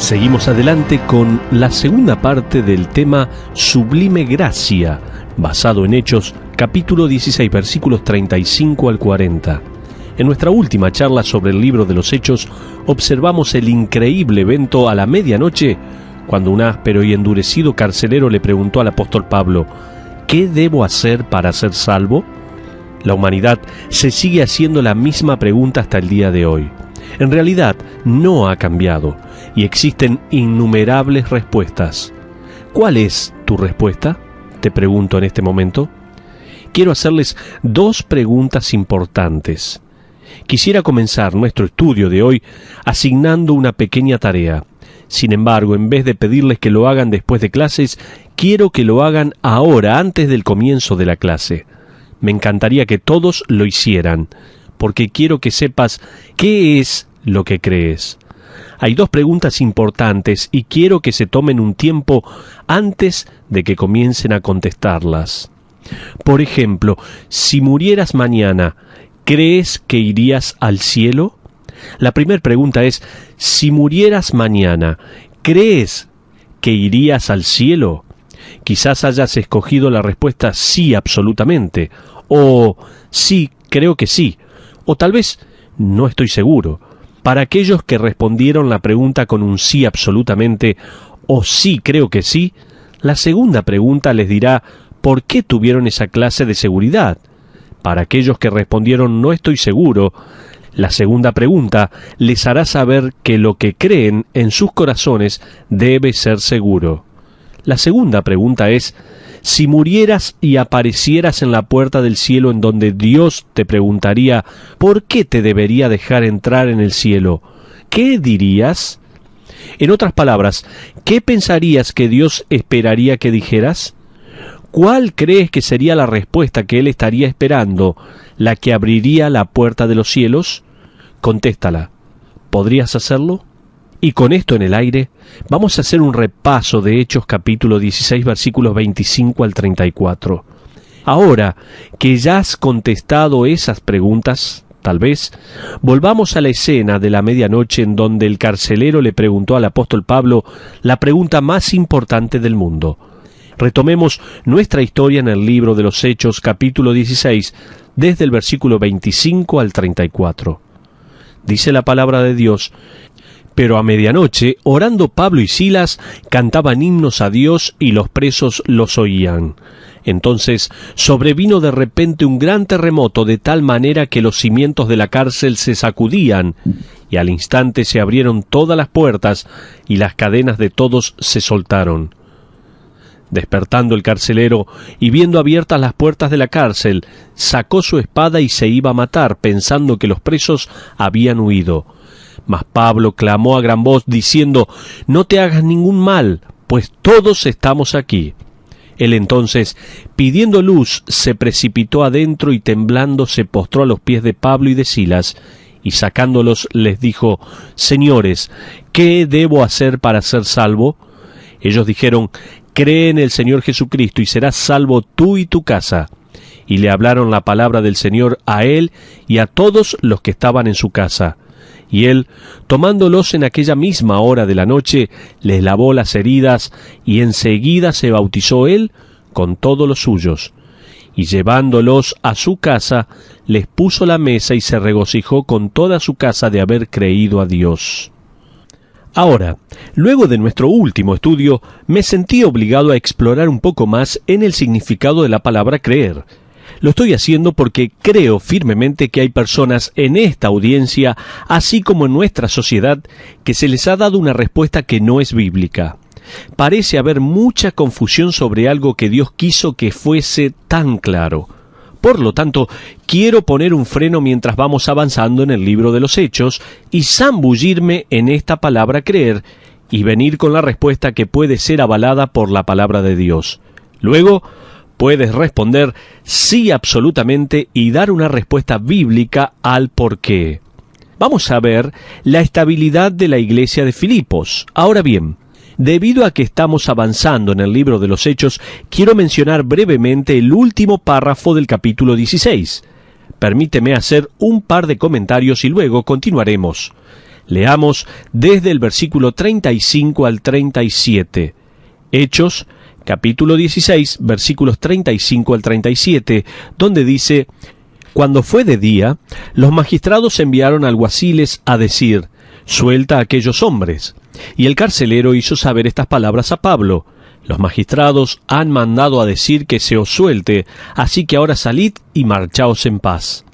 Seguimos adelante con la segunda parte del tema Sublime Gracia, basado en Hechos, capítulo 16, versículos 35 al 40. En nuestra última charla sobre el libro de los Hechos, observamos el increíble evento a la medianoche, cuando un áspero y endurecido carcelero le preguntó al apóstol Pablo: ¿qué debo hacer para ser salvo? La humanidad se sigue haciendo la misma pregunta hasta el día de hoy. En realidad, no ha cambiado, y existen innumerables respuestas. ¿Cuál es tu respuesta?, te pregunto en este momento. Quiero hacerles dos preguntas importantes. Quisiera comenzar nuestro estudio de hoy asignando una pequeña tarea. Sin embargo, en vez de pedirles que lo hagan después de clases, quiero que lo hagan ahora, antes del comienzo de la clase. Me encantaría que todos lo hicieran, porque quiero que sepas qué es lo que crees. Hay dos preguntas importantes y quiero que se tomen un tiempo antes de que comiencen a contestarlas. Por ejemplo, si murieras mañana, ¿crees que irías al cielo? La primera pregunta es: si murieras mañana, ¿crees que irías al cielo? Quizás hayas escogido la respuesta sí, absolutamente, o sí, creo que sí, o tal vez no estoy seguro. Para aquellos que respondieron la pregunta con un sí absolutamente o sí creo que sí, la segunda pregunta les dirá por qué tuvieron esa clase de seguridad. Para aquellos que respondieron no estoy seguro, la segunda pregunta les hará saber que lo que creen en sus corazones debe ser seguro. La segunda pregunta es: si murieras y aparecieras en la puerta del cielo, en donde Dios te preguntaría ¿por qué te debería dejar entrar en el cielo?, ¿qué dirías? En otras palabras, ¿qué pensarías que Dios esperaría que dijeras? ¿Cuál crees que sería la respuesta que Él estaría esperando, la que abriría la puerta de los cielos? Contéstala. ¿Podrías hacerlo? Y con esto en el aire, vamos a hacer un repaso de Hechos capítulo 16, versículos 25 al 34. Ahora que ya has contestado esas preguntas, tal vez, volvamos a la escena de la medianoche en donde el carcelero le preguntó al apóstol Pablo la pregunta más importante del mundo. Retomemos nuestra historia en el libro de los Hechos capítulo 16, desde el versículo 25 al 34. Dice la palabra de Dios: pero a medianoche, orando Pablo y Silas, cantaban himnos a Dios y los presos los oían. Entonces sobrevino de repente un gran terremoto, de tal manera que los cimientos de la cárcel se sacudían, y al instante se abrieron todas las puertas, y las cadenas de todos se soltaron. Despertando el carcelero, y viendo abiertas las puertas de la cárcel, sacó su espada y se iba a matar, pensando que los presos habían huido. Mas Pablo clamó a gran voz, diciendo: no te hagas ningún mal, pues todos estamos aquí. Él entonces, pidiendo luz, se precipitó adentro y temblando se postró a los pies de Pablo y de Silas, y sacándolos les dijo: Señores, ¿qué debo hacer para ser salvo? Ellos dijeron: cree en el Señor Jesucristo y serás salvo tú y tu casa. Y le hablaron la palabra del Señor a él y a todos los que estaban en su casa. Y él, tomándolos en aquella misma hora de la noche, les lavó las heridas, y enseguida se bautizó él con todos los suyos. Y llevándolos a su casa, les puso la mesa y se regocijó con toda su casa de haber creído a Dios. Ahora, luego de nuestro último estudio, me sentí obligado a explorar un poco más en el significado de la palabra creer. Lo estoy haciendo porque creo firmemente que hay personas en esta audiencia, así como en nuestra sociedad, que se les ha dado una respuesta que no es bíblica. Parece haber mucha confusión sobre algo que Dios quiso que fuese tan claro. Por lo tanto, quiero poner un freno mientras vamos avanzando en el libro de los Hechos y zambullirme en esta palabra creer y venir con la respuesta que puede ser avalada por la palabra de Dios. Luego, puedes responder sí absolutamente y dar una respuesta bíblica al por qué. Vamos a ver la estabilidad de la iglesia de Filipos. Ahora bien, debido a que estamos avanzando en el libro de los Hechos, quiero mencionar brevemente el último párrafo del capítulo 16. Permíteme hacer un par de comentarios y luego continuaremos. Leamos desde el versículo 35 al 37. Hechos, capítulo 16, versículos 35 al 37, donde dice: Cuando fue de día, los magistrados enviaron alguaciles a decir: «Suelta a aquellos hombres». Y el carcelero hizo saber estas palabras a Pablo: «Los magistrados han mandado a decir que se os suelte, así que ahora salid y marchaos en paz».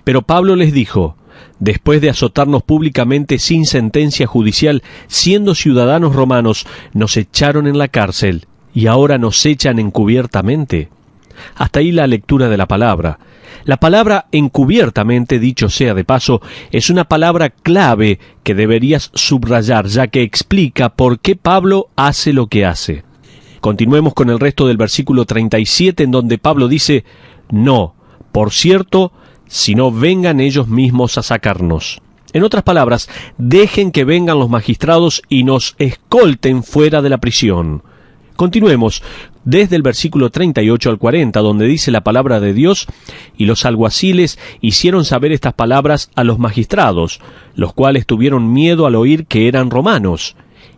Pero Pablo les dijo: «Después de azotarnos públicamente sin sentencia judicial, siendo ciudadanos romanos, nos echaron en la cárcel, y ahora nos echan encubiertamente». Hasta ahí la lectura de la palabra. La palabra encubiertamente, dicho sea de paso, es una palabra clave que deberías subrayar, ya que explica por qué Pablo hace lo que hace. Continuemos con el resto del versículo 37, en donde Pablo dice: «No, por cierto, si no vengan ellos mismos a sacarnos». En otras palabras, dejen que vengan los magistrados y nos escolten fuera de la prisión. Continuemos desde el versículo 38 al 40, donde dice la palabra de Dios: «Y los alguaciles hicieron saber estas palabras a los magistrados, los cuales tuvieron miedo al oír que eran romanos.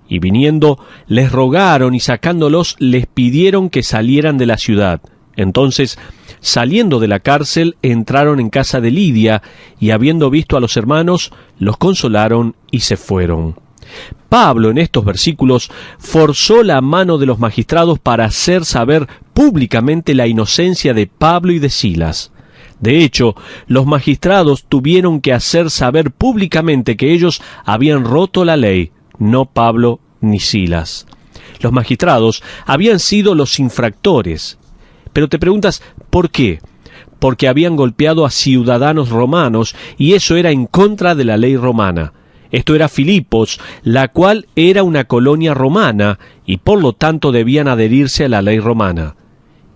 Y viniendo, les rogaron y sacándolos, les pidieron que salieran de la ciudad. Entonces, saliendo de la cárcel, entraron en casa de Lidia, y habiendo visto a los hermanos, los consolaron y se fueron». Pablo en estos versículos forzó la mano de los magistrados para hacer saber públicamente la inocencia de Pablo y de Silas. De hecho, los magistrados tuvieron que hacer saber públicamente que ellos habían roto la ley, no Pablo ni Silas. Los magistrados habían sido los infractores. Pero te preguntas, ¿por qué? Porque habían golpeado a ciudadanos romanos, y eso era en contra de la ley romana. Esto era Filipos, la cual era una colonia romana, y por lo tanto debían adherirse a la ley romana.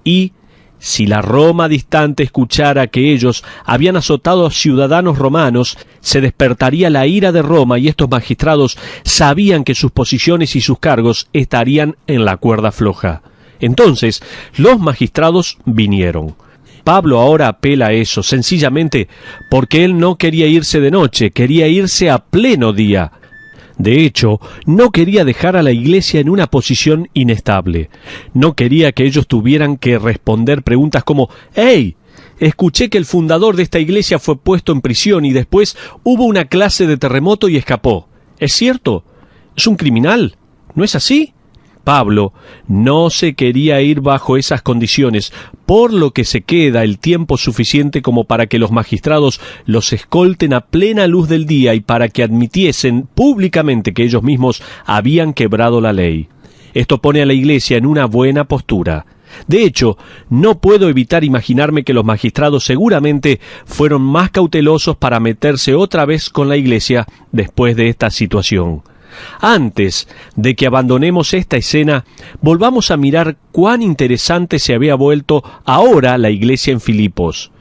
Y si la Roma distante escuchara que ellos habían azotado a ciudadanos romanos, se despertaría la ira de Roma, y estos magistrados sabían que sus posiciones y sus cargos estarían en la cuerda floja. Entonces, los magistrados vinieron. Pablo ahora apela a eso, sencillamente porque él no quería irse de noche, quería irse a pleno día. De hecho, no quería dejar a la iglesia en una posición inestable. No quería que ellos tuvieran que responder preguntas como: «¡Hey! Escuché que el fundador de esta iglesia fue puesto en prisión y después hubo una clase de terremoto y escapó. ¿Es cierto? ¿Es un criminal? ¿No es así?». Pablo no se quería ir bajo esas condiciones, por lo que se queda el tiempo suficiente como para que los magistrados los escolten a plena luz del día y para que admitiesen públicamente que ellos mismos habían quebrado la ley. Esto pone a la iglesia en una buena postura. De hecho, no puedo evitar imaginarme que los magistrados seguramente fueron más cautelosos para meterse otra vez con la iglesia después de esta situación. Antes de que abandonemos esta escena, volvamos a mirar cuán interesante se había vuelto ahora la iglesia en Filipos.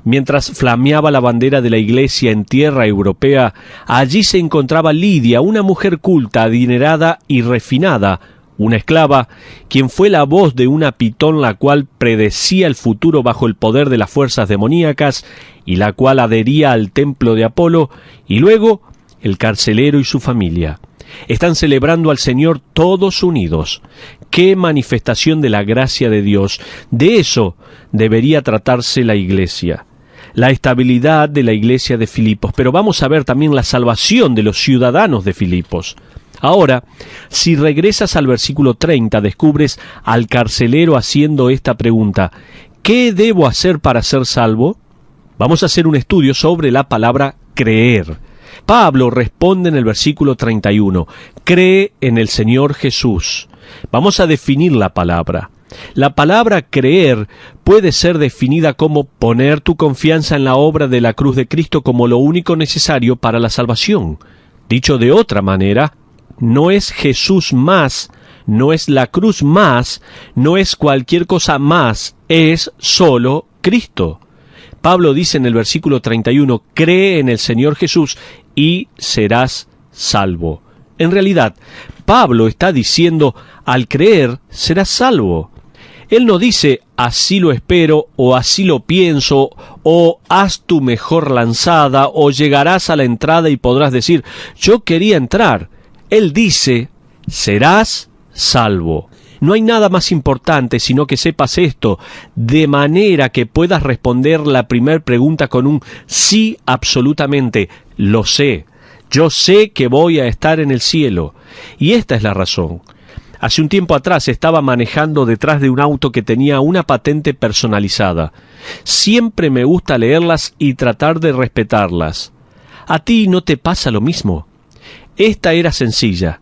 Mientras flameaba la bandera de la iglesia en tierra europea, allí se encontraba Lidia, una mujer culta, adinerada y refinada, una esclava, quien fue la voz de una pitón la cual predecía el futuro bajo el poder de las fuerzas demoníacas y la cual adhería al templo de Apolo, y luego el carcelero y su familia. Están celebrando al Señor todos unidos. ¡Qué manifestación de la gracia de Dios! De eso debería tratarse la iglesia. La estabilidad de la iglesia de Filipos, pero vamos a ver también la salvación de los ciudadanos de Filipos. Ahora, si regresas al versículo 30, descubres al carcelero haciendo esta pregunta: ¿qué debo hacer para ser salvo? Vamos a hacer un estudio sobre la palabra creer. Pablo responde en el versículo 31, cree en el Señor Jesús. Vamos a definir la palabra. La palabra creer puede ser definida como poner tu confianza en la obra de la cruz de Cristo como lo único necesario para la salvación. Dicho de otra manera, no es Jesús más, no es la cruz más, no es cualquier cosa más, es solo Cristo. Pablo dice en el versículo 31, cree en el Señor Jesús y serás salvo. En realidad, Pablo está diciendo, al creer serás salvo. Él no dice, así lo espero, o así lo pienso, o haz tu mejor lanzada, o llegarás a la entrada y podrás decir, yo quería entrar. Él dice, serás salvo. No hay nada más importante sino que sepas esto, de manera que puedas responder la primera pregunta con un sí absolutamente, lo sé. Yo sé que voy a estar en el cielo. Y esta es la razón. Hace un tiempo atrás estaba manejando detrás de un auto que tenía una patente personalizada. Siempre me gusta leerlas y tratar de respetarlas. ¿A ti no te pasa lo mismo? Esta era sencilla,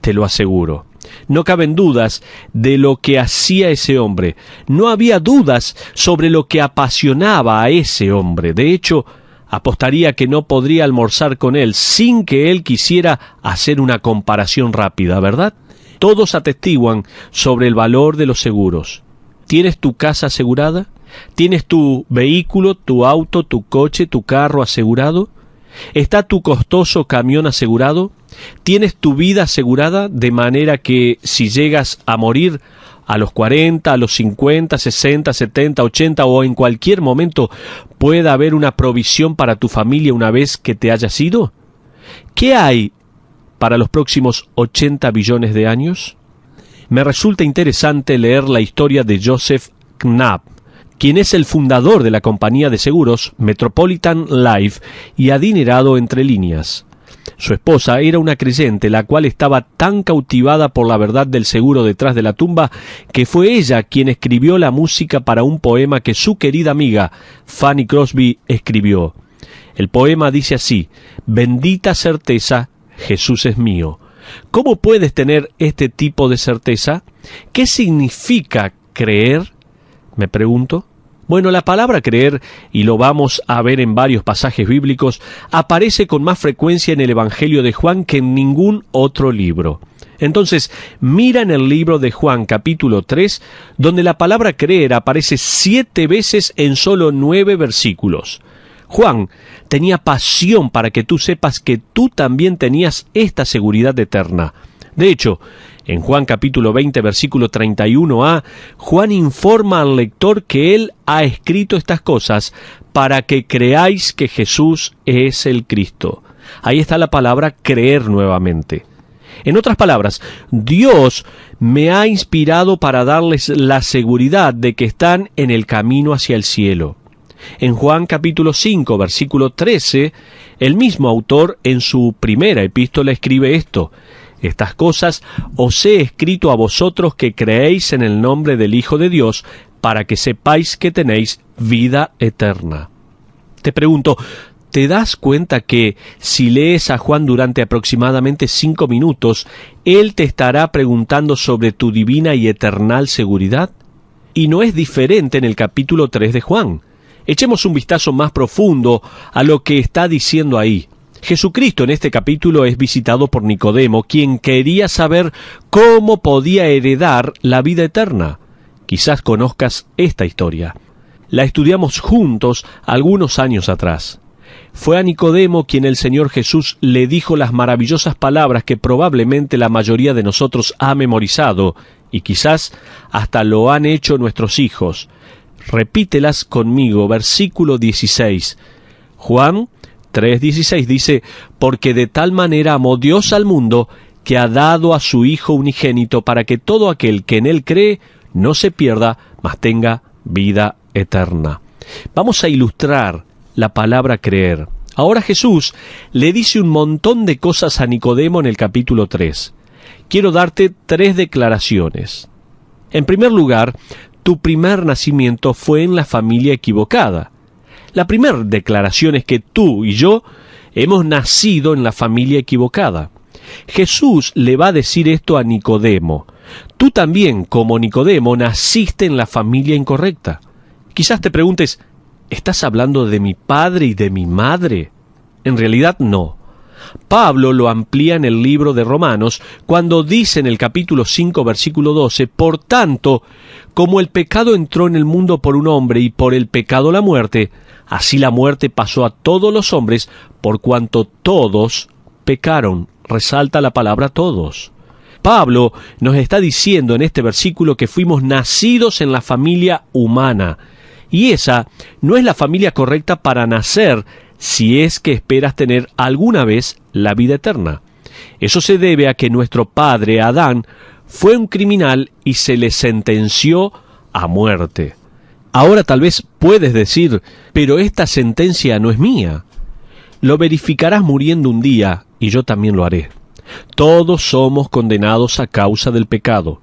te lo aseguro. No caben dudas de lo que hacía ese hombre. No había dudas sobre lo que apasionaba a ese hombre. De hecho, apostaría que no podría almorzar con él sin que él quisiera hacer una comparación rápida, ¿verdad? Todos atestiguan sobre el valor de los seguros. ¿Tienes tu casa asegurada? ¿Tienes tu vehículo, tu auto, tu coche, tu carro asegurado? ¿Está tu costoso camión asegurado? ¿Tienes tu vida asegurada de manera que si llegas a morir a los 40, a los 50, 60, 70, 80 o en cualquier momento pueda haber una provisión para tu familia una vez que te hayas ido? ¿Qué hay para los próximos 80 billones de años? Me resulta interesante leer la historia de Joseph Knapp, quien es el fundador de la compañía de seguros Metropolitan Life y adinerado entre líneas. Su esposa era una creyente, la cual estaba tan cautivada por la verdad del seguro detrás de la tumba, que fue ella quien escribió la música para un poema que su querida amiga Fanny Crosby escribió. El poema dice así: bendita certeza, Jesús es mío. ¿Cómo puedes tener este tipo de certeza? ¿Qué significa creer? Me pregunto. Bueno, la palabra creer, y lo vamos a ver en varios pasajes bíblicos, aparece con más frecuencia en el Evangelio de Juan que en ningún otro libro. Entonces, mira en el libro de Juan, capítulo 3, donde la palabra creer aparece 7 veces en solo 9 versículos. Juan tenía pasión para que tú sepas que tú también tenías esta seguridad eterna. De hecho, en Juan capítulo 20, versículo 31a, Juan informa al lector que él ha escrito estas cosas para que creáis que Jesús es el Cristo. Ahí está la palabra creer nuevamente. En otras palabras, Dios me ha inspirado para darles la seguridad de que están en el camino hacia el cielo. En Juan capítulo 5, versículo 13, el mismo autor en su primera epístola escribe esto: estas cosas os he escrito a vosotros que creéis en el nombre del Hijo de Dios, para que sepáis que tenéis vida eterna. Te pregunto, ¿te das cuenta que si lees a Juan durante aproximadamente 5 minutos, él te estará preguntando sobre tu divina y eternal seguridad? Y no es diferente en el capítulo 3 de Juan. Echemos un vistazo más profundo a lo que está diciendo ahí. Jesucristo en este capítulo es visitado por Nicodemo, quien quería saber cómo podía heredar la vida eterna. Quizás conozcas esta historia. La estudiamos juntos algunos años atrás. Fue a Nicodemo quien el Señor Jesús le dijo las maravillosas palabras que probablemente la mayoría de nosotros ha memorizado, y quizás hasta lo han hecho nuestros hijos. Repítelas conmigo, versículo 16. Juan 3:16 dice: porque de tal manera amó Dios al mundo, que ha dado a su Hijo unigénito, para que todo aquel que en él cree no se pierda, mas tenga vida eterna. Vamos a ilustrar la palabra creer. Ahora Jesús le dice un montón de cosas a Nicodemo en el capítulo 3. Quiero darte 3 declaraciones. En primer lugar, tu primer nacimiento fue en la familia equivocada. La primera declaración es que tú y yo hemos nacido en la familia equivocada. Jesús le va a decir esto a Nicodemo. Tú también, como Nicodemo, naciste en la familia incorrecta. Quizás te preguntes, ¿estás hablando de mi padre y de mi madre? En realidad no. Pablo lo amplía en el libro de Romanos cuando dice en el capítulo 5, versículo 12, por tanto, como el pecado entró en el mundo por un hombre y por el pecado la muerte, así la muerte pasó a todos los hombres por cuanto todos pecaron. Resalta la palabra todos. Pablo nos está diciendo en este versículo que fuimos nacidos en la familia humana, y esa no es la familia correcta para nacer si es que esperas tener alguna vez la vida eterna. Eso se debe a que nuestro padre Adán fue un criminal y se le sentenció a muerte. Ahora tal vez puedes decir, pero esta sentencia no es mía. Lo verificarás muriendo un día, y yo también lo haré. Todos somos condenados a causa del pecado.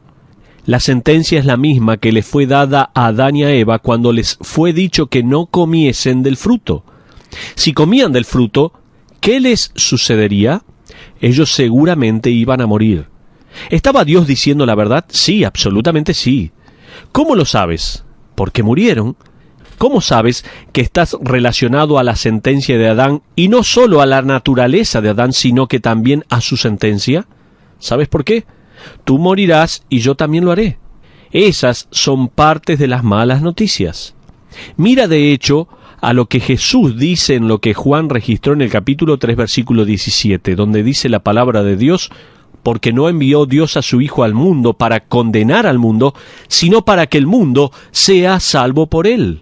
La sentencia es la misma que le fue dada a Adán y a Eva cuando les fue dicho que no comiesen del fruto. Si comían del fruto, ¿qué les sucedería? Ellos seguramente iban a morir. ¿Estaba Dios diciendo la verdad? Sí, absolutamente sí. ¿Cómo lo sabes? Porque murieron. ¿Cómo sabes que estás relacionado a la sentencia de Adán y no solo a la naturaleza de Adán, sino que también a su sentencia? ¿Sabes por qué? Tú morirás y yo también lo haré. Esas son partes de las malas noticias. Mira de hecho a lo que Jesús dice en lo que Juan registró en el capítulo 3, versículo 17, donde dice la palabra de Dios: porque no envió Dios a su Hijo al mundo para condenar al mundo, sino para que el mundo sea salvo por él.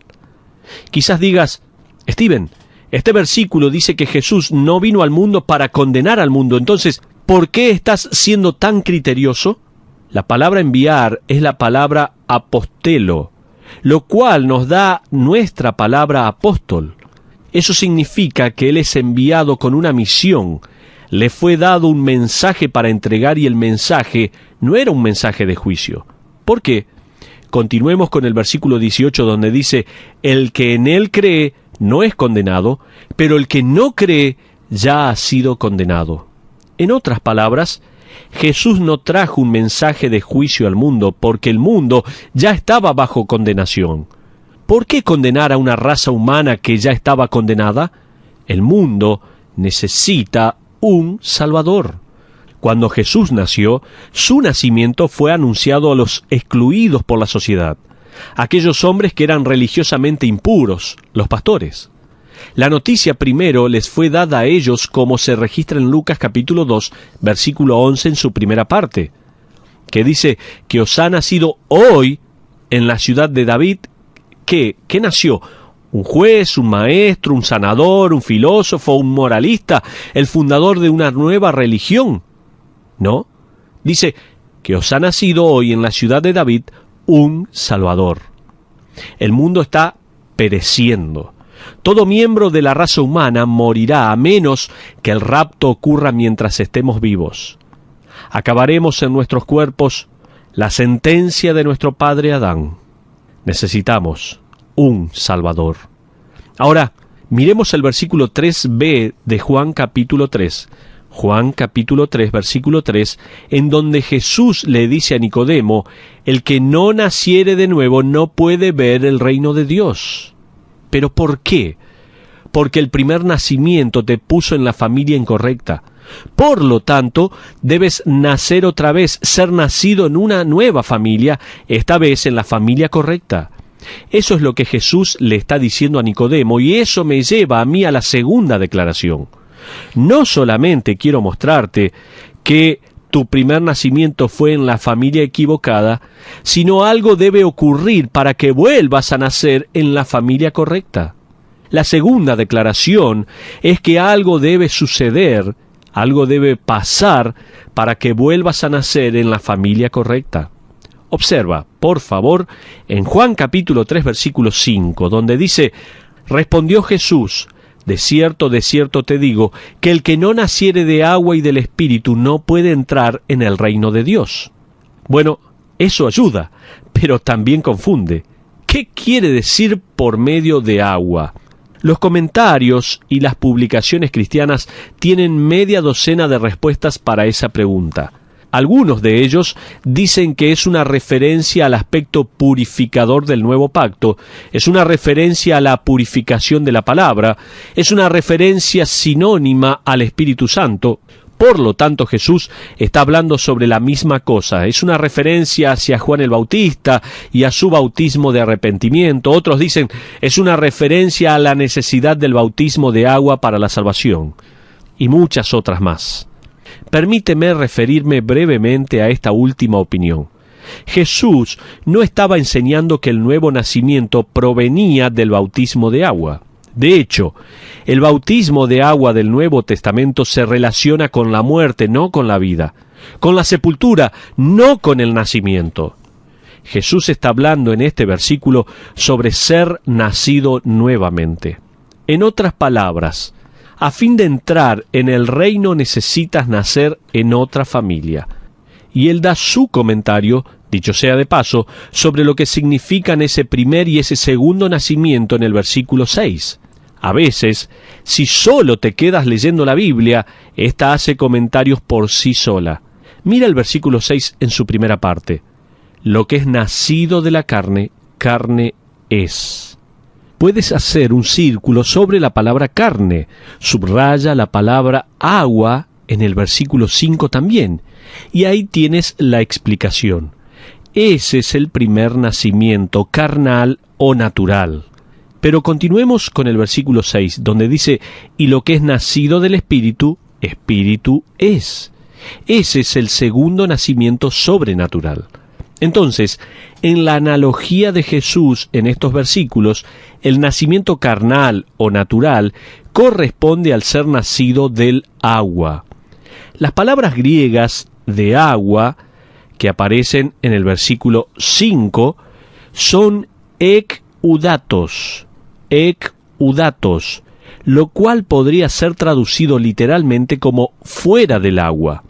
Quizás digas, Steven, este versículo dice que Jesús no vino al mundo para condenar al mundo, entonces, ¿por qué estás siendo tan criterioso? La palabra enviar es la palabra apostelo, lo cual nos da nuestra palabra apóstol. Eso significa que Él es enviado con una misión. Le fue dado un mensaje para entregar y el mensaje no era un mensaje de juicio. ¿Por qué? Continuemos con el versículo 18 donde dice, el que en Él cree no es condenado, pero el que no cree ya ha sido condenado. En otras palabras, Jesús no trajo un mensaje de juicio al mundo porque el mundo ya estaba bajo condenación. ¿Por qué condenar a una raza humana que ya estaba condenada? El mundo necesita un Salvador. Cuando Jesús nació, su nacimiento fue anunciado a los excluidos por la sociedad, aquellos hombres que eran religiosamente impuros, los pastores. La noticia primero les fue dada a ellos como se registra en Lucas capítulo 2, versículo 11 en su primera parte, que dice que os ha nacido hoy en la ciudad de David, ¿qué nació? ¿Un juez, un maestro, un sanador, un filósofo, un moralista, el fundador de una nueva religión? No, dice que os ha nacido hoy en la ciudad de David un Salvador. El mundo está pereciendo. Todo miembro de la raza humana morirá a menos que el rapto ocurra mientras estemos vivos. Acabaremos en nuestros cuerpos la sentencia de nuestro padre Adán. Necesitamos un Salvador. Ahora, miremos el versículo 3b de Juan capítulo 3. Juan capítulo 3, versículo 3, en donde Jesús le dice a Nicodemo, el que no naciere de nuevo no puede ver el reino de Dios. ¿Pero por qué? Porque el primer nacimiento te puso en la familia incorrecta. Por lo tanto, debes nacer otra vez, ser nacido en una nueva familia, esta vez en la familia correcta. Eso es lo que Jesús le está diciendo a Nicodemo, y eso me lleva a mí a la segunda declaración. No solamente quiero mostrarte que tu primer nacimiento fue en la familia equivocada, sino algo debe ocurrir para que vuelvas a nacer en la familia correcta. La segunda declaración es que algo debe suceder, algo debe pasar para que vuelvas a nacer en la familia correcta. Observa, por favor, en Juan capítulo 3, versículo 5, donde dice, respondió Jesús, de cierto te digo, que el que no naciere de agua y del Espíritu no puede entrar en el reino de Dios. Bueno, eso ayuda, pero también confunde. ¿Qué quiere decir por medio de agua? Los comentarios y las publicaciones cristianas tienen media docena de respuestas para esa pregunta. Algunos de ellos dicen que es una referencia al aspecto purificador del nuevo pacto, es una referencia a la purificación de la palabra, es una referencia sinónima al Espíritu Santo. Por lo tanto, Jesús está hablando sobre la misma cosa. Es una referencia hacia Juan el Bautista y a su bautismo de arrepentimiento. Otros dicen, es una referencia a la necesidad del bautismo de agua para la salvación. Y muchas otras más. Permíteme referirme brevemente a esta última opinión. Jesús no estaba enseñando que el nuevo nacimiento provenía del bautismo de agua. De hecho, el bautismo de agua del Nuevo Testamento se relaciona con la muerte, no con la vida, con la sepultura, no con el nacimiento. Jesús está hablando en este versículo sobre ser nacido nuevamente. En otras palabras, a fin de entrar en el reino necesitas nacer en otra familia. Y él da su comentario, dicho sea de paso, sobre lo que significan ese primer y ese segundo nacimiento en el versículo 6. A veces, si solo te quedas leyendo la Biblia, ésta hace comentarios por sí sola. Mira el versículo 6 en su primera parte. Lo que es nacido de la carne, carne es. Puedes hacer un círculo sobre la palabra carne. Subraya la palabra agua en el versículo 5 también. Y ahí tienes la explicación. Ese es el primer nacimiento, carnal o natural. Pero continuemos con el versículo 6, donde dice, y lo que es nacido del Espíritu, Espíritu es. Ese es el segundo nacimiento sobrenatural. Entonces, en la analogía de Jesús en estos versículos, el nacimiento carnal o natural corresponde al ser nacido del agua. Las palabras griegas de agua que aparecen en el versículo 5 son ek-udatos, lo cual podría ser traducido literalmente como fuera del agua.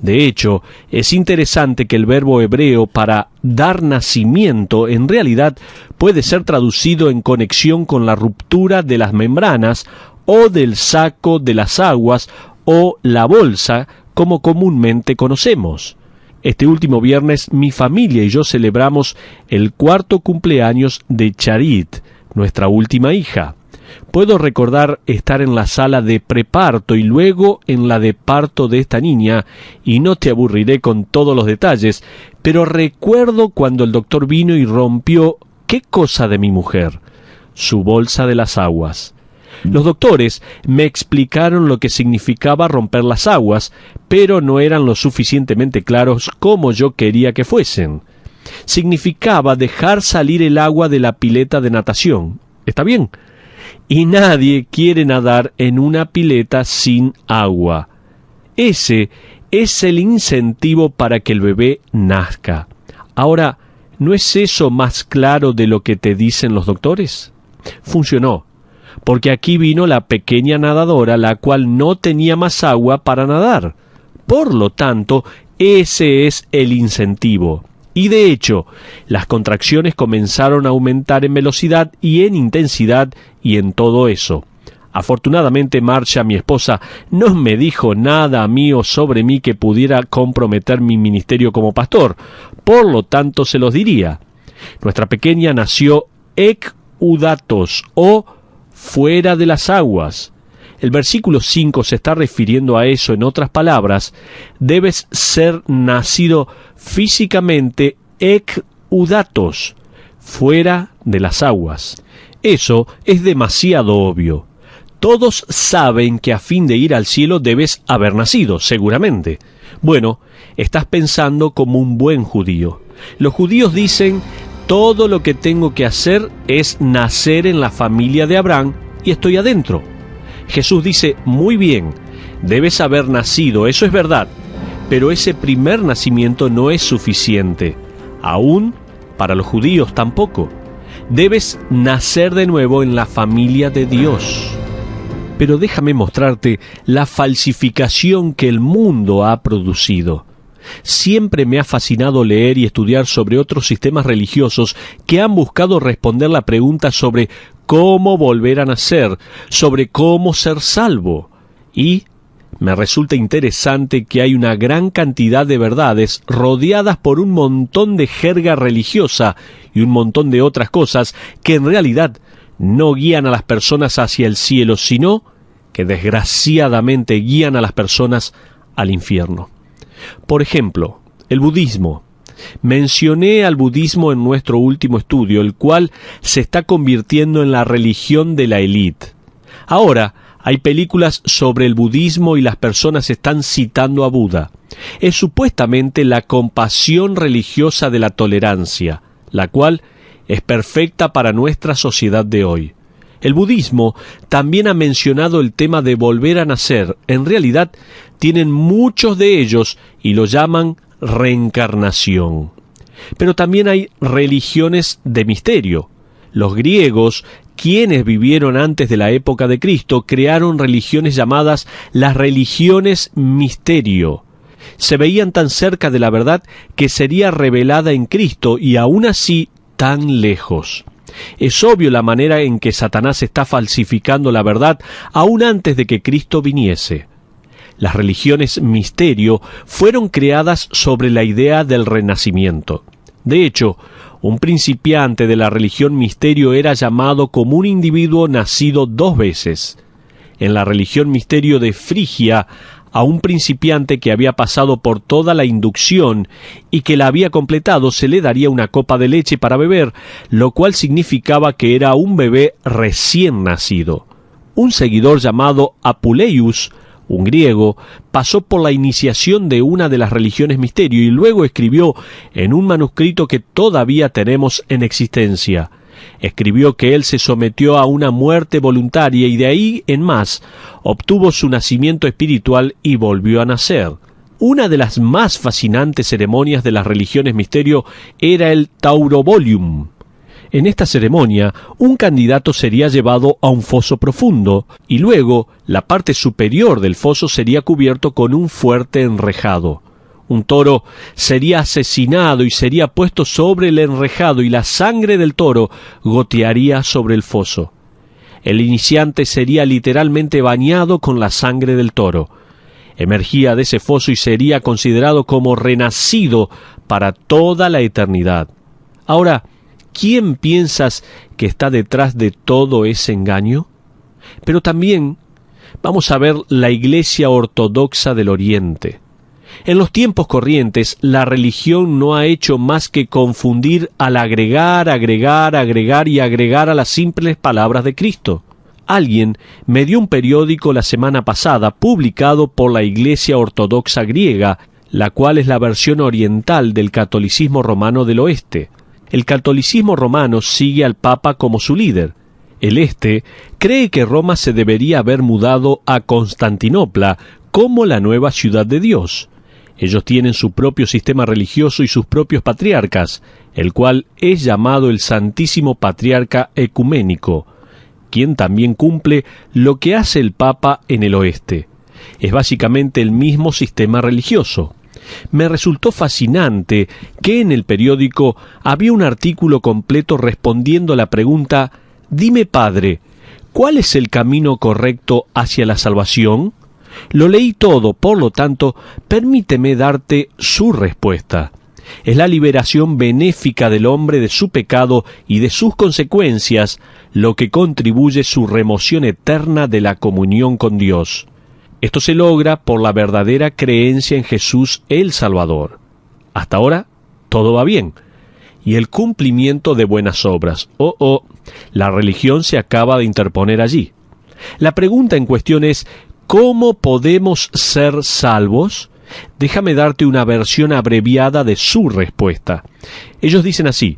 De hecho, es interesante que el verbo hebreo para dar nacimiento en realidad puede ser traducido en conexión con la ruptura de las membranas o del saco de las aguas o la bolsa, como comúnmente conocemos. Este último viernes mi familia y yo celebramos el 4º cumpleaños de Charit, nuestra última hija. Puedo recordar estar en la sala de preparto y luego en la de parto de esta niña, y no te aburriré con todos los detalles, pero recuerdo cuando el doctor vino y rompió, ¿qué cosa de mi mujer? Su bolsa de las aguas. Los doctores me explicaron lo que significaba romper las aguas, pero no eran lo suficientemente claros como yo quería que fuesen. Significaba dejar salir el agua de la pileta de natación. ¿Está bien? Y nadie quiere nadar en una pileta sin agua. Ese es el incentivo para que el bebé nazca. Ahora, ¿no es eso más claro de lo que te dicen los doctores? Funcionó, porque aquí vino la pequeña nadadora, la cual no tenía más agua para nadar. Por lo tanto, ese es el incentivo. Y de hecho, las contracciones comenzaron a aumentar en velocidad y en intensidad y en todo eso. Afortunadamente, Marcia, mi esposa, no me dijo nada a mí o sobre mí que pudiera comprometer mi ministerio como pastor. Por lo tanto, se los diría. Nuestra pequeña nació ek-udatos o fuera de las aguas. El versículo 5 se está refiriendo a eso. En otras palabras, debes ser nacido físicamente ek-udatos, fuera de las aguas. Eso es demasiado obvio. Todos saben que a fin de ir al cielo debes haber nacido, seguramente. Bueno, estás pensando como un buen judío. Los judíos dicen, todo lo que tengo que hacer es nacer en la familia de Abraham y estoy adentro. Jesús dice, muy bien, debes haber nacido, eso es verdad, pero ese primer nacimiento no es suficiente. Aún para los judíos tampoco. Debes nacer de nuevo en la familia de Dios. Pero déjame mostrarte la falsificación que el mundo ha producido. Siempre me ha fascinado leer y estudiar sobre otros sistemas religiosos que han buscado responder la pregunta sobre cómo volver a nacer, sobre cómo ser salvo. Y me resulta interesante que hay una gran cantidad de verdades rodeadas por un montón de jerga religiosa y un montón de otras cosas que en realidad no guían a las personas hacia el cielo, sino que desgraciadamente guían a las personas al infierno. Por ejemplo, el budismo. Mencioné al budismo en nuestro último estudio, el cual se está convirtiendo en la religión de la élite. Ahora, Hay películas sobre el budismo y las personas están citando a Buda. Es supuestamente la compasión religiosa de la tolerancia, la cual es perfecta para nuestra sociedad de hoy. El budismo también ha mencionado el tema de volver a nacer. En realidad, tienen muchos de ellos y lo llaman reencarnación. Pero también hay religiones de misterio. Los griegos, quienes vivieron antes de la época de Cristo, crearon religiones llamadas las religiones misterio. Se veían tan cerca de la verdad que sería revelada en Cristo y aún así tan lejos. Es obvio la manera en que Satanás está falsificando la verdad aún antes de que Cristo viniese. Las religiones misterio fueron creadas sobre la idea del renacimiento. De hecho, un principiante de la religión misterio era llamado como un individuo nacido 2 veces. En la religión misterio de Frigia, a un principiante que había pasado por toda la inducción y que la había completado se le daría una copa de leche para beber, lo cual significaba que era un bebé recién nacido. Un seguidor llamado Apuleius, un griego, pasó por la iniciación de una de las religiones misterio y luego escribió en un manuscrito que todavía tenemos en existencia. Escribió que él se sometió a una muerte voluntaria y de ahí en más obtuvo su nacimiento espiritual y volvió a nacer. Una de las más fascinantes ceremonias de las religiones misterio era el taurobolium. En esta ceremonia, un candidato sería llevado a un foso profundo y luego la parte superior del foso sería cubierto con un fuerte enrejado. Un toro sería asesinado y sería puesto sobre el enrejado y la sangre del toro gotearía sobre el foso. El iniciante sería literalmente bañado con la sangre del toro. Emergía de ese foso y sería considerado como renacido para toda la eternidad. Ahora, ¿quién piensas que está detrás de todo ese engaño? Pero también vamos a ver la Iglesia Ortodoxa del Oriente. En los tiempos corrientes, la religión no ha hecho más que confundir al agregar y agregar a las simples palabras de Cristo. Alguien me dio un periódico la semana pasada, publicado por la Iglesia Ortodoxa griega, la cual es la versión oriental del catolicismo romano del oeste. El catolicismo romano sigue al Papa como su líder. El este cree que Roma se debería haber mudado a Constantinopla como la nueva ciudad de Dios. Ellos tienen su propio sistema religioso y sus propios patriarcas, el cual es llamado el Santísimo Patriarca Ecuménico, quien también cumple lo que hace el Papa en el oeste. Es básicamente el mismo sistema religioso. Me resultó fascinante que en el periódico había un artículo completo respondiendo a la pregunta: «Dime, Padre, ¿cuál es el camino correcto hacia la salvación?». Lo leí todo, por lo tanto, permíteme darte su respuesta. Es la liberación benéfica del hombre de su pecado y de sus consecuencias lo que contribuye su remoción eterna de la comunión con Dios. Esto se logra por la verdadera creencia en Jesús el Salvador. Hasta ahora, todo va bien. Y el cumplimiento de buenas obras. La religión se acaba de interponer allí. La pregunta en cuestión es: ¿cómo podemos ser salvos? Déjame darte una versión abreviada de su respuesta. Ellos dicen así: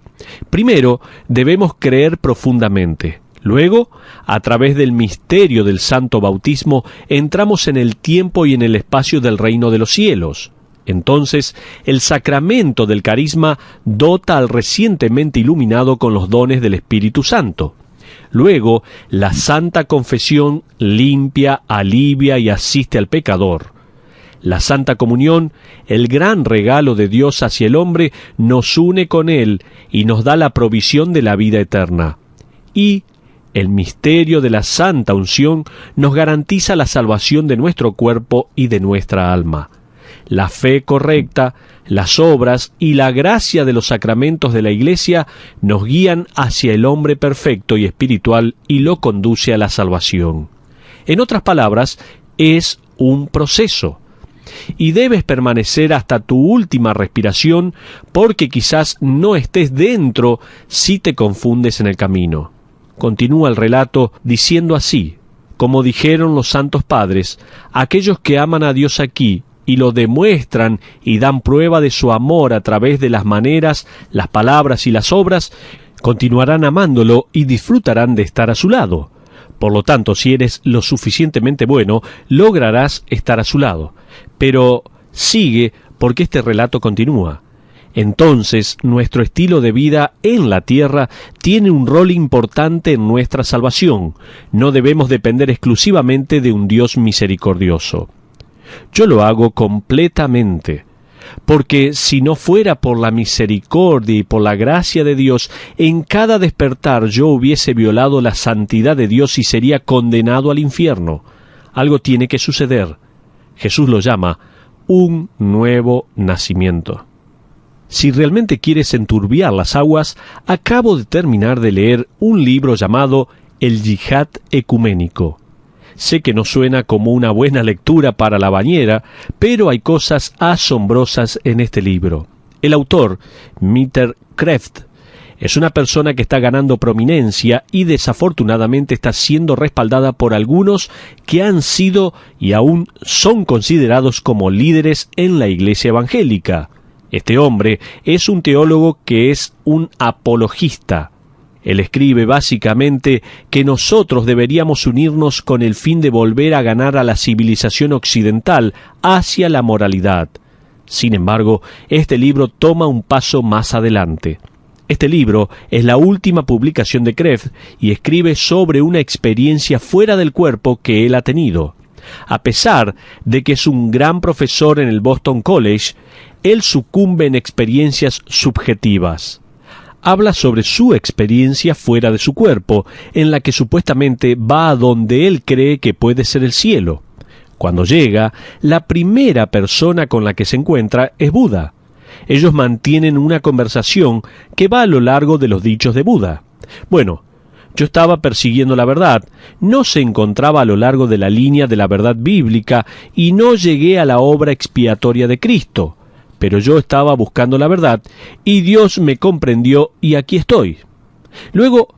primero, debemos creer profundamente. Luego, a través del misterio del santo bautismo, entramos en el tiempo y en el espacio del reino de los cielos. Entonces, el sacramento del carisma dota al recientemente iluminado con los dones del Espíritu Santo. Luego, la Santa Confesión limpia, alivia y asiste al pecador. La Santa Comunión, el gran regalo de Dios hacia el hombre, nos une con Él y nos da la provisión de la vida eterna. Y el misterio de la Santa Unción nos garantiza la salvación de nuestro cuerpo y de nuestra alma. La fe correcta, las obras y la gracia de los sacramentos de la Iglesia nos guían hacia el hombre perfecto y espiritual y lo conduce a la salvación. En otras palabras, es un proceso. Y debes permanecer hasta tu última respiración, porque quizás no estés dentro si te confundes en el camino. Continúa el relato diciendo así: como dijeron los santos padres, aquellos que aman a Dios aquí y lo demuestran y dan prueba de su amor a través de las maneras, las palabras y las obras, continuarán amándolo y disfrutarán de estar a su lado. Por lo tanto, si eres lo suficientemente bueno, lograrás estar a su lado. Pero sigue porque este relato continúa. Entonces, nuestro estilo de vida en la tierra tiene un rol importante en nuestra salvación. No debemos depender exclusivamente de un Dios misericordioso. Yo lo hago completamente, porque si no fuera por la misericordia y por la gracia de Dios, en cada despertar yo hubiese violado la santidad de Dios y sería condenado al infierno. Algo tiene que suceder. Jesús lo llama un nuevo nacimiento. Si realmente quieres enturbiar las aguas, acabo de terminar de leer un libro llamado El Yihad Ecuménico. Sé que no suena como una buena lectura para la bañera, pero hay cosas asombrosas en este libro. El autor, Mr. Kreft, es una persona que está ganando prominencia y desafortunadamente está siendo respaldada por algunos que han sido y aún son considerados como líderes en la iglesia evangélica. Este hombre es un teólogo que es un apologista. Él escribe básicamente que nosotros deberíamos unirnos con el fin de volver a ganar a la civilización occidental hacia la moralidad. Sin embargo, este libro toma un paso más adelante. Este libro es la última publicación de Kreft y escribe sobre una experiencia fuera del cuerpo que él ha tenido. A pesar de que es un gran profesor en el Boston College, él sucumbe en experiencias subjetivas. Habla sobre su experiencia fuera de su cuerpo, en la que supuestamente va a donde él cree que puede ser el cielo. Cuando llega, la primera persona con la que se encuentra es Buda. Ellos mantienen una conversación que va a lo largo de los dichos de Buda. Bueno, yo estaba persiguiendo la verdad, no se encontraba a lo largo de la línea de la verdad bíblica y no llegué a la obra expiatoria de Cristo. Pero yo estaba buscando la verdad, y Dios me comprendió, y aquí estoy. Luego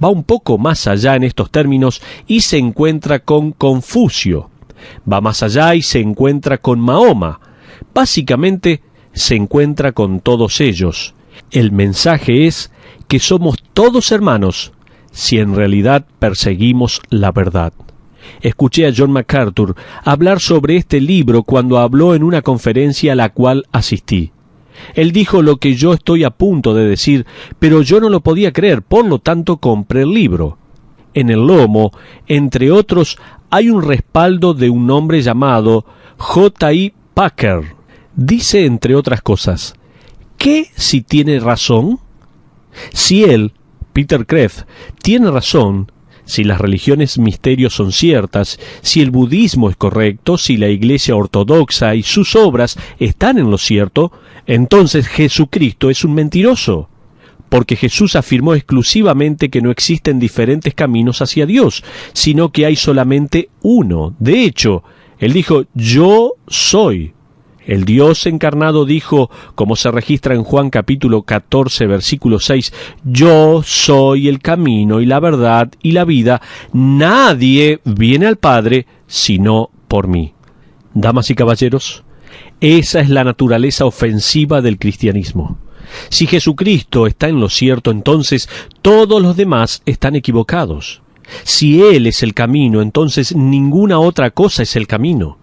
va un poco más allá en estos términos, y se encuentra con Confucio. Va más allá y se encuentra con Mahoma. Básicamente, se encuentra con todos ellos. El mensaje es que somos todos hermanos, si en realidad perseguimos la verdad. Escuché a John MacArthur hablar sobre este libro cuando habló en una conferencia a la cual asistí. Él dijo lo que yo estoy a punto de decir, pero yo no lo podía creer, por lo tanto compré el libro. En el lomo, entre otros, hay un respaldo de un hombre llamado J.I. Packer. Dice, entre otras cosas, ¿qué si tiene razón? Si él, Peter Kreft, tiene razón, si las religiones misterios son ciertas, si el budismo es correcto, si la Iglesia ortodoxa y sus obras están en lo cierto, entonces Jesucristo es un mentiroso, porque Jesús afirmó exclusivamente que no existen diferentes caminos hacia Dios, sino que hay solamente uno. De hecho, Él dijo, yo soy. El Dios encarnado dijo, como se registra en Juan capítulo 14, versículo 6, yo soy el camino y la verdad y la vida, nadie viene al Padre sino por mí. Damas y caballeros, esa es la naturaleza ofensiva del cristianismo. Si Jesucristo está en lo cierto, entonces todos los demás están equivocados. Si Él es el camino, entonces ninguna otra cosa es el camino.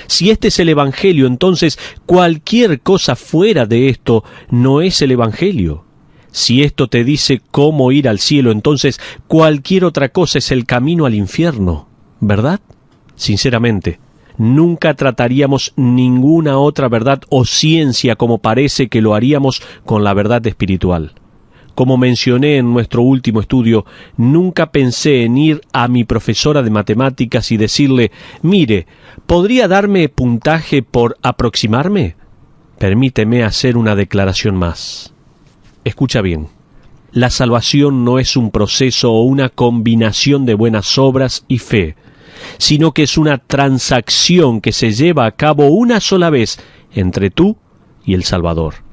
Si este es el Evangelio, entonces cualquier cosa fuera de esto no es el Evangelio. Si esto te dice cómo ir al cielo, entonces cualquier otra cosa es el camino al infierno, ¿verdad? Sinceramente, nunca trataríamos ninguna otra verdad o ciencia como parece que lo haríamos con la verdad espiritual. Como mencioné en nuestro último estudio, nunca pensé en ir a mi profesora de matemáticas y decirle, mire, ¿podría darme puntaje por aproximarme? Permíteme hacer una declaración más. Escucha bien. La salvación no es un proceso o una combinación de buenas obras y fe, sino que es una transacción que se lleva a cabo una sola vez entre tú y el Salvador.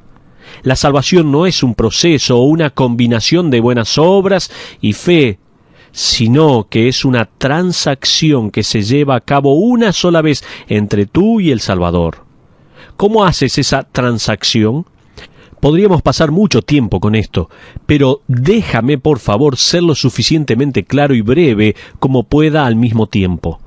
La salvación no es un proceso o una combinación de buenas obras y fe, sino que es una transacción que se lleva a cabo una sola vez entre tú y el Salvador. ¿Cómo haces esa transacción? Podríamos pasar mucho tiempo con esto, pero déjame por favor ser lo suficientemente claro y breve como pueda al mismo tiempo.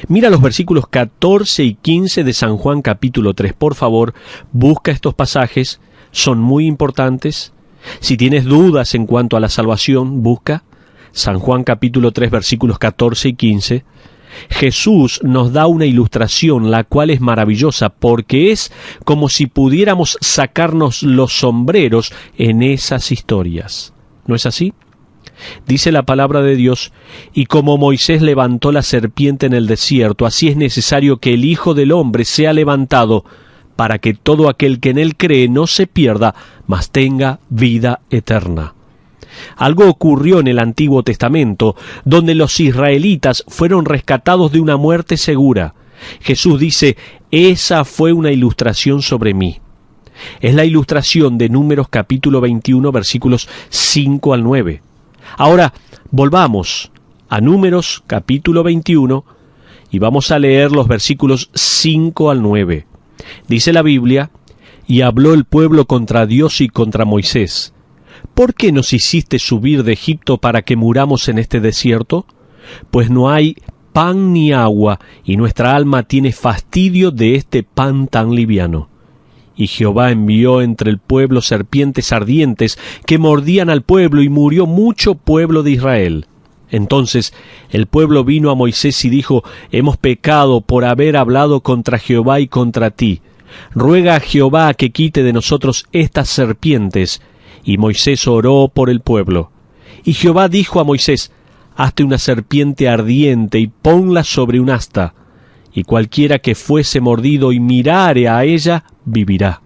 Mira los versículos 14 y 15 de San Juan capítulo 3, por favor, busca estos pasajes, son muy importantes. Si tienes dudas en cuanto a la salvación, busca San Juan capítulo 3, versículos 14 y 15. Jesús nos da una ilustración, la cual es maravillosa, porque es como si pudiéramos sacarnos los sombreros en esas historias. ¿No es así? Dice la palabra de Dios, y como Moisés levantó la serpiente en el desierto, así es necesario que el Hijo del Hombre sea levantado, para que todo aquel que en él cree no se pierda, mas tenga vida eterna. Algo ocurrió en el Antiguo Testamento, donde los israelitas fueron rescatados de una muerte segura. Jesús dice, esa fue una ilustración sobre mí. Es la ilustración de Números capítulo 21, versículos 5 al 9. Ahora, volvamos a Números capítulo 21 y vamos a leer los versículos 5 al 9. Dice la Biblia, y habló el pueblo contra Dios y contra Moisés. ¿Por qué nos hiciste subir de Egipto para que muramos en este desierto? Pues no hay pan ni agua, y nuestra alma tiene fastidio de este pan tan liviano. Y Jehová envió entre el pueblo serpientes ardientes que mordían al pueblo, y murió mucho pueblo de Israel. Entonces el pueblo vino a Moisés y dijo, hemos pecado por haber hablado contra Jehová y contra ti. Ruega a Jehová que quite de nosotros estas serpientes. Y Moisés oró por el pueblo. Y Jehová dijo a Moisés, hazte una serpiente ardiente y ponla sobre un asta, y cualquiera que fuese mordido y mirare a ella, vivirá.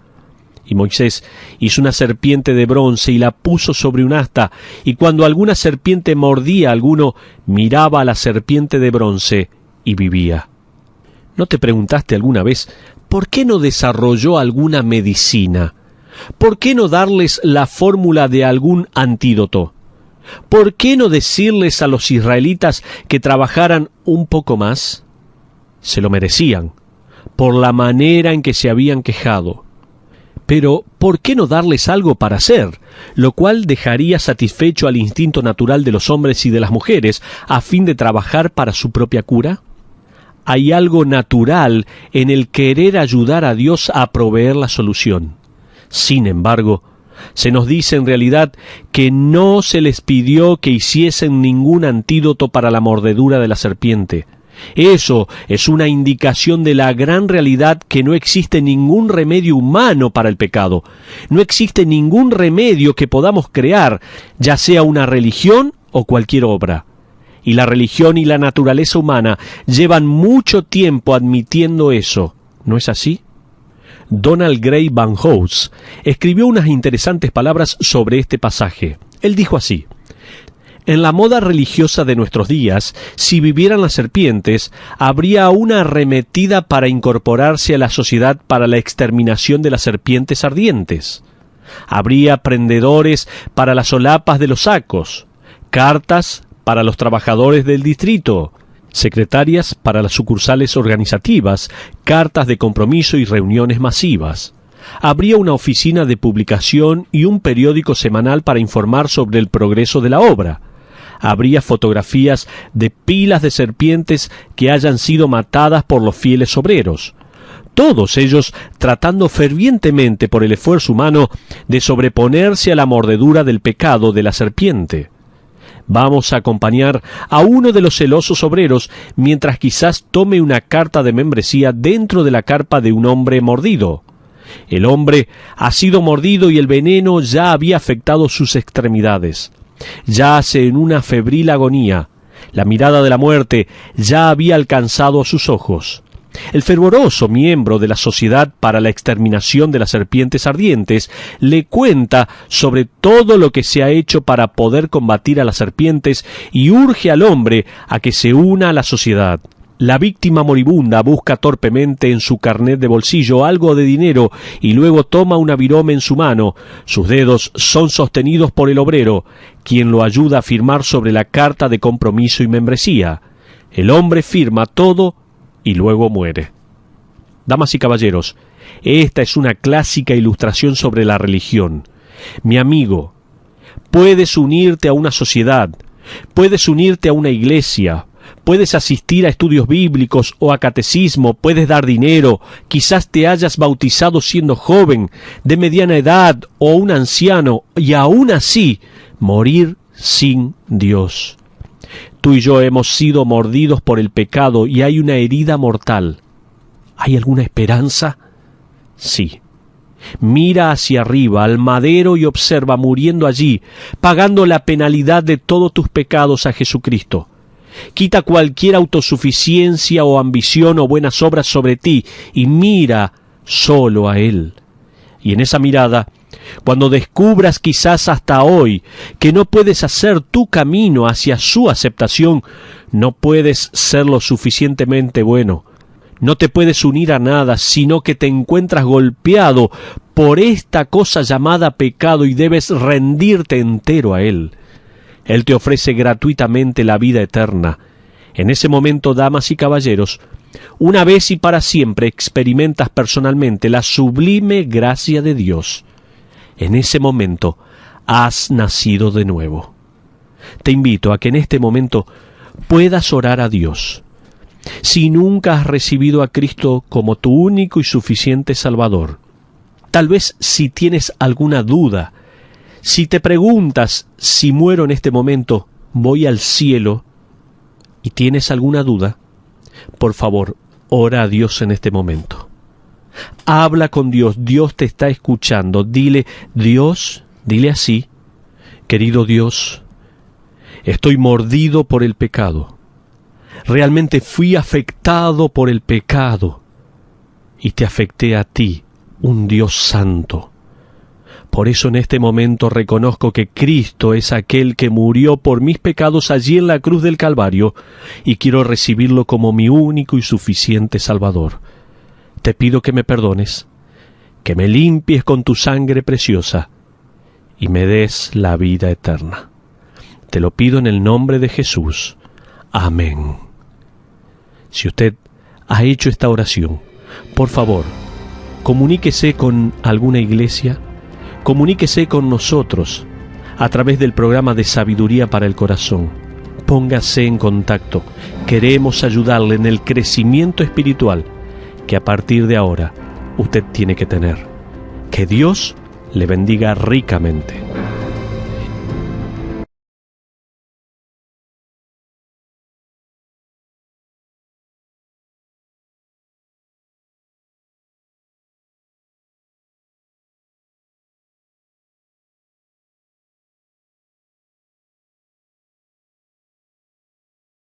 Y Moisés hizo una serpiente de bronce y la puso sobre un asta, y cuando alguna serpiente mordía a alguno, miraba a la serpiente de bronce y vivía. ¿No te preguntaste alguna vez por qué no desarrolló alguna medicina? ¿Por qué no darles la fórmula de algún antídoto? ¿Por qué no decirles a los israelitas que trabajaran un poco más? Se lo merecían, por la manera en que se habían quejado. Pero, ¿por qué no darles algo para hacer? Lo cual dejaría satisfecho al instinto natural de los hombres y de las mujeres, a fin de trabajar para su propia cura. Hay algo natural en el querer ayudar a Dios a proveer la solución. Sin embargo, se nos dice en realidad que no se les pidió que hiciesen ningún antídoto para la mordedura de la serpiente. Eso es una indicación de la gran realidad que no existe ningún remedio humano para el pecado. No existe ningún remedio que podamos crear, ya sea una religión o cualquier obra. Y la religión y la naturaleza humana llevan mucho tiempo admitiendo eso. ¿No es así? Donald Grey Van House escribió unas interesantes palabras sobre este pasaje. Él dijo así: en la moda religiosa de nuestros días, si vivieran las serpientes, habría una arremetida para incorporarse a la sociedad para la exterminación de las serpientes ardientes. Habría prendedores para las solapas de los sacos, cartas para los trabajadores del distrito, secretarias para las sucursales organizativas, cartas de compromiso y reuniones masivas. Habría una oficina de publicación y un periódico semanal para informar sobre el progreso de la obra. Habría fotografías de pilas de serpientes que hayan sido matadas por los fieles obreros. Todos ellos tratando fervientemente por el esfuerzo humano de sobreponerse a la mordedura del pecado de la serpiente. Vamos a acompañar a uno de los celosos obreros mientras quizás tome una carta de membresía dentro de la carpa de un hombre mordido. El hombre ha sido mordido y el veneno ya había afectado sus extremidades. Yace en una febril agonía. La mirada de la muerte ya había alcanzado a sus ojos. El fervoroso miembro de la Sociedad para la Exterminación de las Serpientes Ardientes le cuenta sobre todo lo que se ha hecho para poder combatir a las serpientes y urge al hombre a que se una a la sociedad. La víctima moribunda busca torpemente en su carnet de bolsillo algo de dinero y luego toma una virome en su mano. Sus dedos son sostenidos por el obrero, quien lo ayuda a firmar sobre la carta de compromiso y membresía. El hombre firma todo y luego muere. Damas y caballeros, esta es una clásica ilustración sobre la religión. Mi amigo, puedes unirte a una sociedad, puedes unirte a una iglesia, puedes asistir a estudios bíblicos o a catecismo, puedes dar dinero, quizás te hayas bautizado siendo joven, de mediana edad o un anciano, y aún así morir sin Dios. Tú y yo hemos sido mordidos por el pecado y hay una herida mortal. ¿Hay alguna esperanza? Sí. Mira hacia arriba, al madero, y observa muriendo allí, pagando la penalidad de todos tus pecados a Jesucristo. Quita cualquier autosuficiencia o ambición o buenas obras sobre ti y mira solo a Él. Y en esa mirada, cuando descubras quizás hasta hoy que no puedes hacer tu camino hacia su aceptación, no puedes ser lo suficientemente bueno, no te puedes unir a nada, sino que te encuentras golpeado por esta cosa llamada pecado y debes rendirte entero a Él. Él te ofrece gratuitamente la vida eterna. En ese momento, damas y caballeros, una vez y para siempre experimentas personalmente la sublime gracia de Dios. En ese momento has nacido de nuevo. Te invito a que en este momento puedas orar a Dios. Si nunca has recibido a Cristo como tu único y suficiente Salvador, tal vez si tienes alguna duda, si te preguntas si muero en este momento, ¿voy al cielo? Y tienes alguna duda, por favor, ora a Dios en este momento. Habla con Dios, Dios te está escuchando. Dile, Dios, dile así, querido Dios, estoy mordido por el pecado. Realmente fui afectado por el pecado y te afecté a ti, un Dios santo. Por eso en este momento reconozco que Cristo es aquel que murió por mis pecados allí en la cruz del Calvario y quiero recibirlo como mi único y suficiente Salvador. Te pido que me perdones, que me limpies con tu sangre preciosa y me des la vida eterna. Te lo pido en el nombre de Jesús. Amén. Si usted ha hecho esta oración, por favor, comuníquese con alguna iglesia, comuníquese con nosotros a través del programa de Sabiduría para el Corazón. Póngase en contacto. Queremos ayudarle en el crecimiento espiritual que a partir de ahora usted tiene que tener. Que Dios le bendiga ricamente.